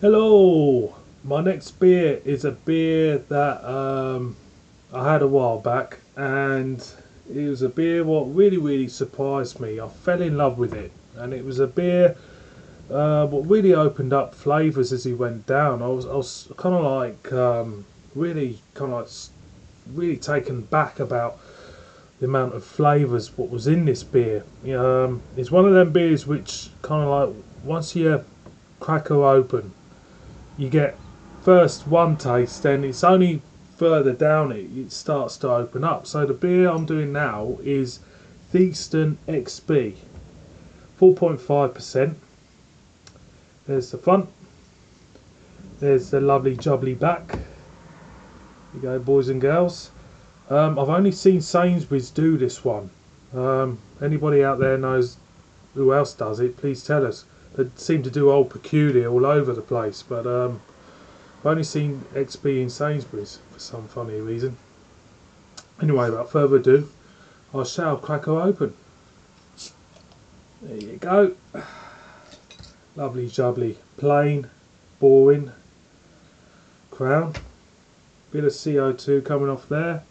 Hello! My next beer is a beer that I had a while back, and it was a beer what really surprised me. I fell in love with it, and it was a beer what really opened up flavours as he went down. I was kind of like really kind of like really taken back about the amount of flavours what was in this beer. It's one of them beers which kind of like once you crack her open, you get first one taste, then it's only further down it starts to open up. So the beer I'm doing now is Theakston XB, 4.5%. There's the front, there's the lovely jubbly back. Here you go, boys and girls. I've only seen Sainsbury's do this one. Anybody out there knows who else does it, please tell us. They seem to do Old Peculiar all over the place, but I've only seen XB in Sainsbury's for some funny reason. Anyway, without further ado, I shall crack her open. There you go. Lovely jubbly, plain, boring crown. Bit of CO2 coming off there.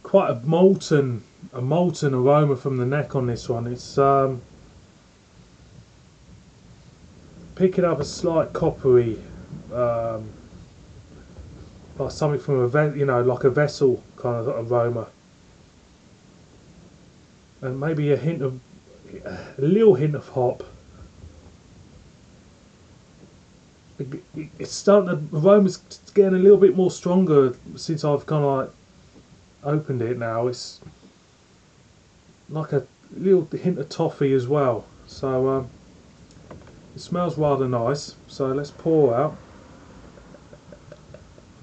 Quite a molten aroma from the neck on this one. It's picking up a slight coppery, like something from a like a vessel kind of aroma, and maybe a little hint of hop. It's starting. The aroma's getting a little bit more stronger since I've kind of like opened it now. It's like a little hint of toffee as well, so it smells rather nice. So let's pour out.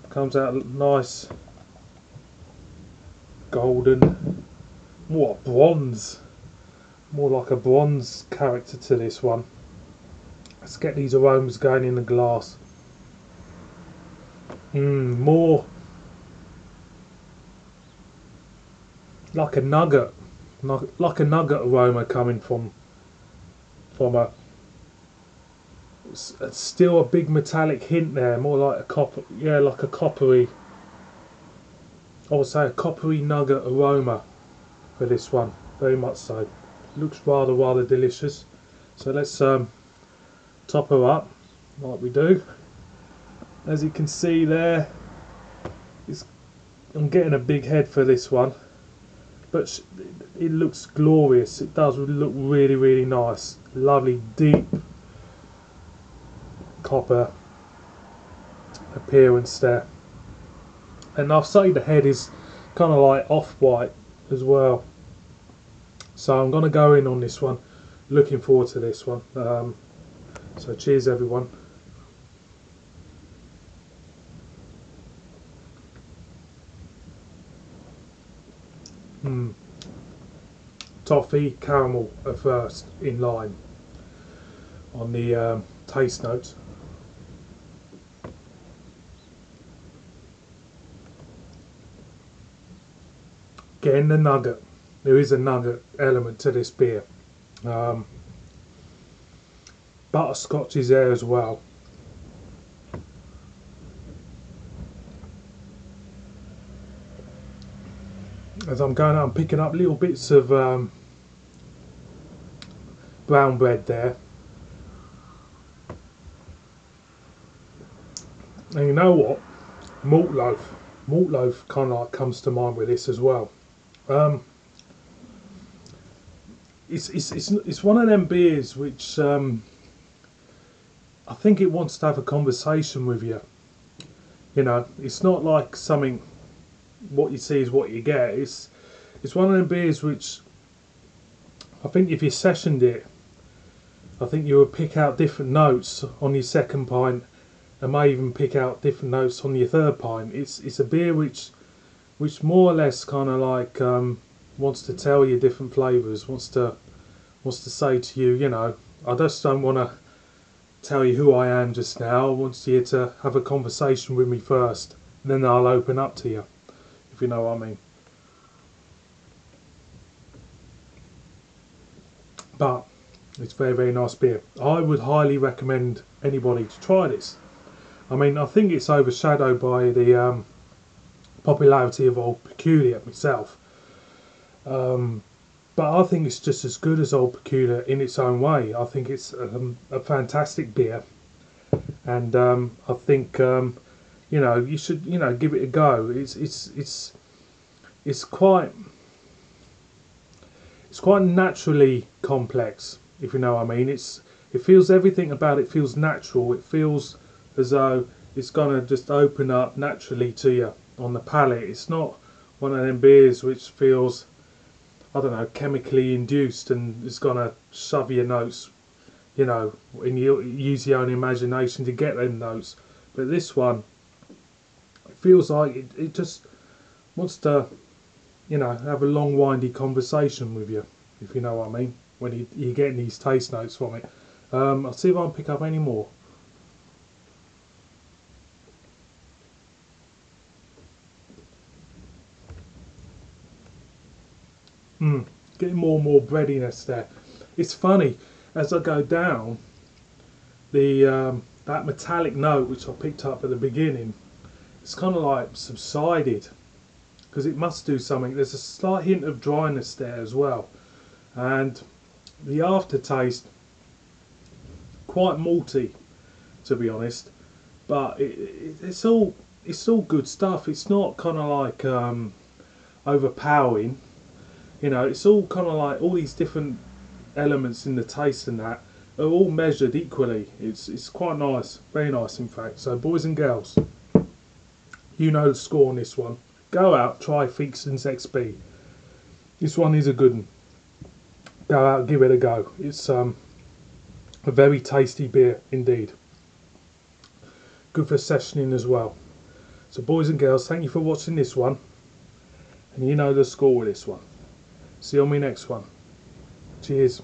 Comes out nice golden, what, bronze, more like a bronze character to this one. Let's get these aromas going in the glass. More like a nugget, like a nugget aroma coming from a. It's still a big metallic hint there, more like a copper, yeah, like a coppery. I would say a coppery nugget aroma for this one, very much so. Looks rather delicious. So let's top her up like we do. As you can see there, I'm getting a big head for this one, but it looks glorious. It does look really nice. Lovely deep copper appearance there, and I'll say the head is kind of like off-white as well. So I'm going to go in on this one. Looking forward to this one. So cheers everyone. Toffee, caramel at first in line on the taste notes. Getting the nugget. There is a nugget element to this beer. Butterscotch is there as well. As I'm going out, I'm picking up little bits of brown bread there. And you know what? Malt loaf kind of like comes to mind with this as well. It's one of them beers which I think it wants to have a conversation with you. You know, it's not like something what you see is what you get. It's one of them beers which I think if you sessioned it, I think you would pick out different notes on your second pint, and may even pick out different notes on your third pint. It's a beer which more or less kind of like wants to tell you different flavours, wants to say to you, you know, I just don't want to tell you who I am just now. I want you to have a conversation with me first, and then I'll open up to you, if you know what I mean. But It's very, very nice beer. I would highly recommend anybody to try this. I mean, I think it's overshadowed by the popularity of Old Peculiar myself. But I think it's just as good as Old Peculiar in its own way. I think it's a fantastic beer, and I think you should give it a go. It's quite naturally complex, if you know what I mean. It feels, everything about it feels natural. It feels as though it's gonna just open up naturally to you on the palate. It's not one of them beers which feels, I don't know, chemically induced and it's gonna shove your notes, and you use your own imagination to get them notes. But this one, it feels like it just wants to, have a long, windy conversation with you, if you know what I mean, when you're getting these taste notes from it. I'll see if I can pick up any more. Getting more and more breadiness there. It's funny, as I go down, the that metallic note which I picked up at the beginning, it's kind of like subsided, because it must do something. There's a slight hint of dryness there as well, and the aftertaste, quite malty, to be honest. But it's all good stuff. It's not kind of like overpowering. It's all kind of like all these different elements in the taste and that are all measured equally. It's quite nice, very nice in fact. So boys and girls, you know the score on this one. Go out, try Theakston XB. This one is a good one. Go out, give it a go. It's a very tasty beer indeed. Good for sessioning as well. So boys and girls, thank you for watching this one, and you know the score with this one. See you on my next one. Cheers.